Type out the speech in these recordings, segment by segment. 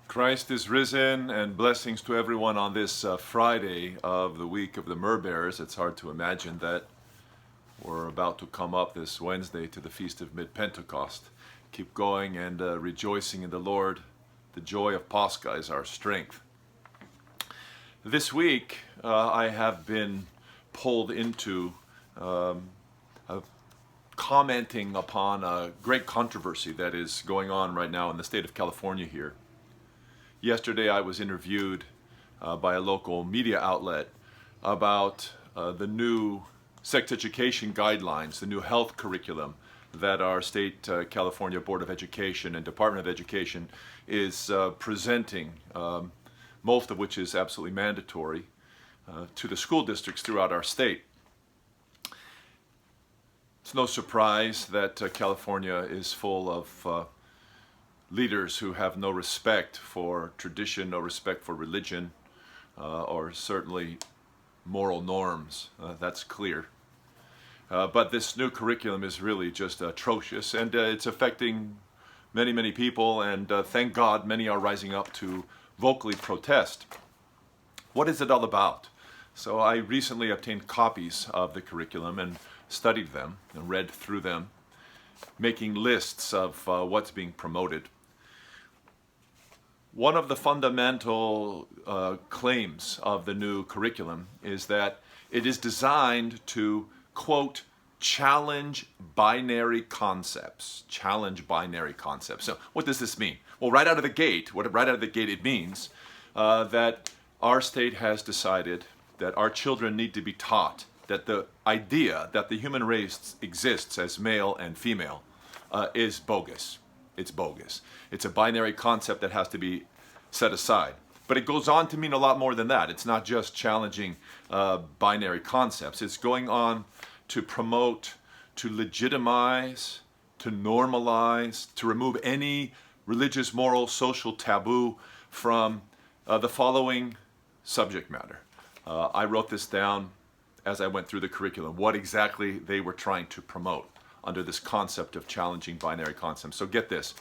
Christ is risen, and blessings to everyone on this Friday of the week of the Myrrh Bearers. It's hard to imagine that we're about to come up this Wednesday to the Feast of Mid-Pentecost. Keep going and rejoicing in the Lord. The joy of Pascha is our strength. This week, I have been pulled into commenting upon a great controversy that is going on right now in the state of California here. Yesterday I was interviewed by a local media outlet about the new sex education guidelines, the new health curriculum that our state California Board of Education and Department of Education is presenting, most of which is absolutely mandatory to the school districts throughout our state. It's no surprise that California is full of leaders who have no respect for tradition, no respect for religion, or certainly moral norms. That's clear. But this new curriculum is really just atrocious, and it's affecting many, many people, and thank God many are rising up to vocally protest. What is it all about? So I recently obtained copies of the curriculum and studied them and read through them, making lists of what's being promoted. One of the fundamental claims of the new curriculum is that it is designed to, quote, challenge binary concepts. Challenge binary concepts. So what does this mean? Well, right out of the gate, it means that our state has decided that our children need to be taught that the idea that the human race exists as male and female is bogus. It's bogus. It's a binary concept that has to be set aside. But it goes on to mean a lot more than that. It's not just challenging binary concepts. It's going on to promote, to legitimize, to normalize, to remove any religious, moral, social taboo from the following subject matter. I wrote this down as I went through the curriculum, what exactly they were trying to promote under this concept of challenging binary concepts. So get this.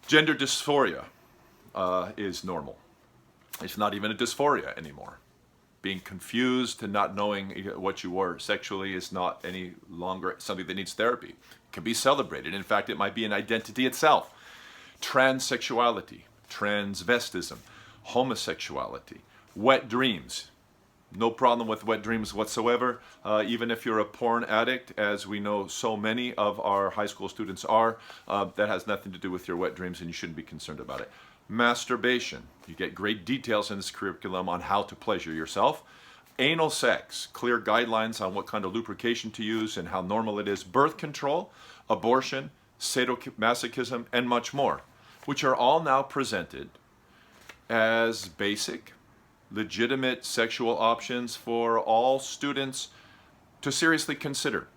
Gender dysphoria is normal. It's not even a dysphoria anymore. Being confused and not knowing what you were sexually is not any longer something that needs therapy. It can be celebrated. In fact, it might be an identity itself. Transsexuality, transvestism, homosexuality, wet dreams. No problem with wet dreams whatsoever, even if you're a porn addict, as we know so many of our high school students are. That has nothing to do with your wet dreams, and you shouldn't be concerned about it. Masturbation. You get great details in this curriculum on how to pleasure yourself. Anal sex. Clear guidelines on what kind of lubrication to use and how normal it is. Birth control, abortion, sadomasochism, and much more, which are all now presented as basic, legitimate sexual options for all students to seriously consider.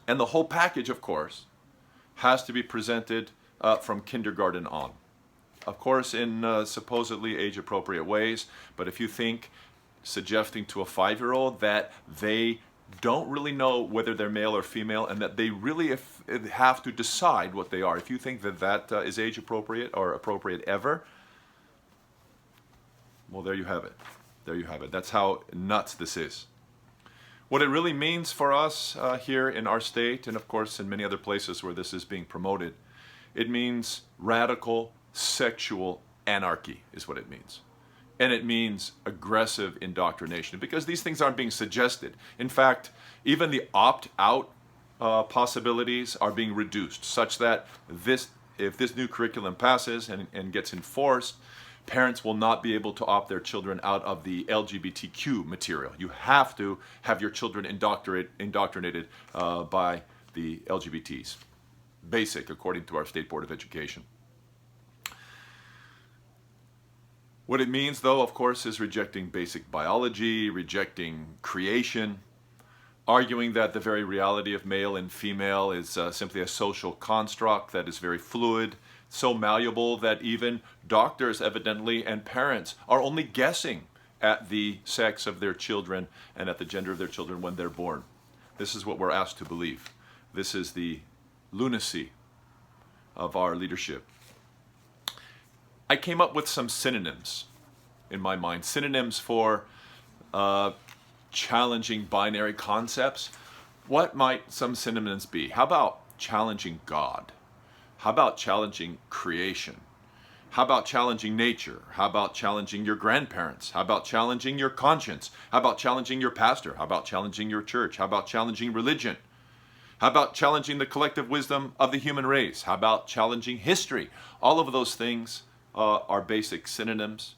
And the whole package, of course, has to be presented from kindergarten on. Of course, in supposedly age-appropriate ways, but if you think suggesting to a 5-year-old that they don't really know whether they're male or female and that they really have to decide what they are, if you think that that is age-appropriate or appropriate ever, well, there you have it. There you have it. That's how nuts this is. What it really means for us here in our state, and of course in many other places where this is being promoted, it means radical sexual anarchy is what it means. And it means aggressive indoctrination, because these things aren't being suggested. In fact, even the opt-out possibilities are being reduced, such that if this new curriculum passes and gets enforced, parents will not be able to opt their children out of the LGBTQ material. You have to have your children indoctrinated by the LGBTs. Basic, according to our State Board of Education. What it means, though, of course, is rejecting basic biology, rejecting creation, arguing that the very reality of male and female is simply a social construct that is very fluid, so malleable that even doctors, evidently, and parents are only guessing at the sex of their children and at the gender of their children when they're born. This is what we're asked to believe. This is the lunacy of our leadership. I came up with some synonyms in my mind. Synonyms for challenging binary concepts. What might some synonyms be? How about challenging God? How about challenging creation? How about challenging nature? How about challenging your grandparents? How about challenging your conscience? How about challenging your pastor? How about challenging your church? How about challenging religion? How about challenging the collective wisdom of the human race? How about challenging history? All of those things are basic synonyms.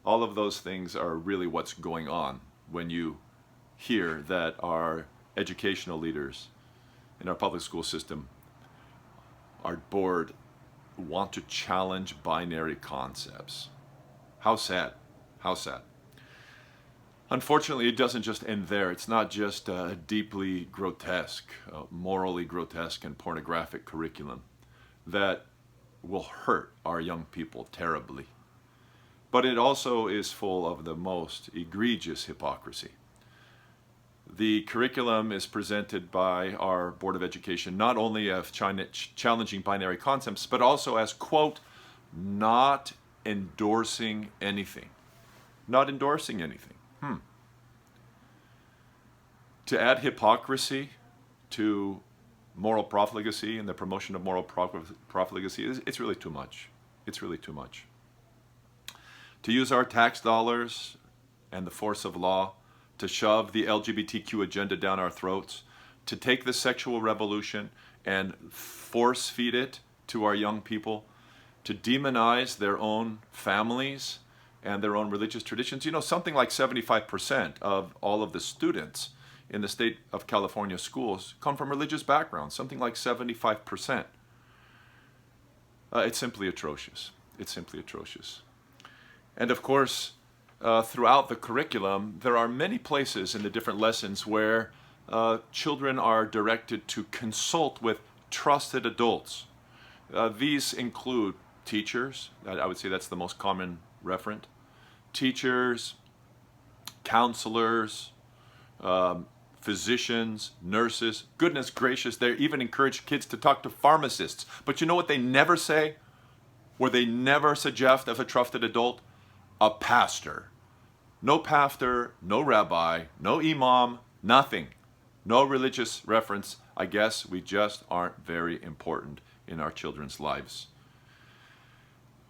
All of those things are really what's going on when you hear that our educational leaders in our public school system, our board, want to challenge binary concepts. How sad. How sad. Unfortunately, it doesn't just end there. It's not just a deeply grotesque, morally grotesque and pornographic curriculum that will hurt our young people terribly. But it also is full of the most egregious hypocrisy. The curriculum is presented by our Board of Education not only as challenging binary concepts, but also as, quote, not endorsing anything. Not endorsing anything. To add hypocrisy to moral profligacy and the promotion of moral profligacy, it's really too much. It's really too much. To use our tax dollars and the force of law to shove the LGBTQ agenda down our throats, to take the sexual revolution and force feed it to our young people, to demonize their own families and their own religious traditions. You know, something like 75% of all of the students in the state of California schools come from religious backgrounds, something like 75%. It's simply atrocious. It's simply atrocious. And of course, throughout the curriculum, there are many places in the different lessons where children are directed to consult with trusted adults. These include teachers. I would say that's the most common referent. Teachers, counselors, physicians, nurses. Goodness gracious, they even encourage kids to talk to pharmacists. But you know what they never say? Where they never suggest as a trusted adult? A pastor. No pastor, no rabbi, no imam, nothing. No religious reference. I guess we just aren't very important in our children's lives.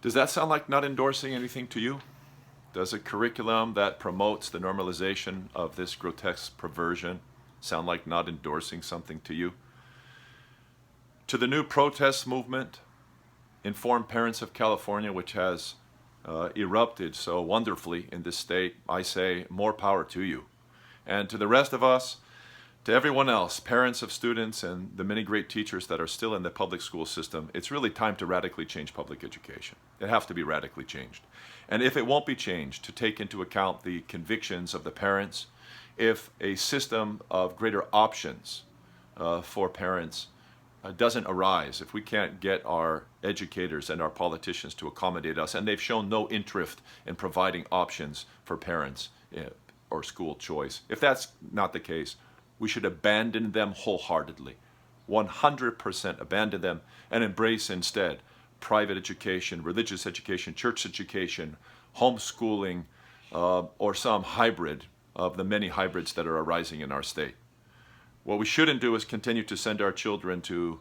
Does that sound like not endorsing anything to you? Does a curriculum that promotes the normalization of this grotesque perversion sound like not endorsing something to you? To the new protest movement, Informed Parents of California, which has erupted so wonderfully in this state, I say more power to you. And to the rest of us, to everyone else, parents of students and the many great teachers that are still in the public school system, it's really time to radically change public education. It has to be radically changed. And if it won't be changed, to take into account the convictions of the parents, if a system of greater options for parents doesn't arise, if we can't get our educators and our politicians to accommodate us, and they've shown no interest in providing options for parents or school choice, if that's not the case, we should abandon them wholeheartedly, 100% abandon them, and embrace instead private education, religious education, church education, homeschooling, or some hybrid of the many hybrids that are arising in our state. What we shouldn't do is continue to send our children to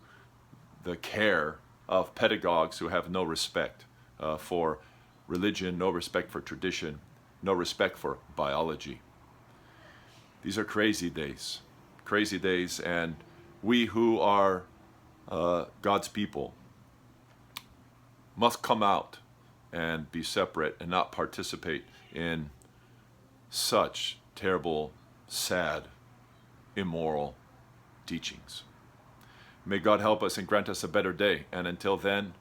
the care of pedagogues who have no respect for religion, no respect for tradition, no respect for biology. These are crazy days, and we who are God's people must come out and be separate and not participate in such terrible, sad, immoral teachings. May God help us and grant us a better day. And until then,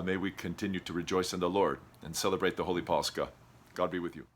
may we continue to rejoice in the Lord and celebrate the Holy Pascha. God be with you.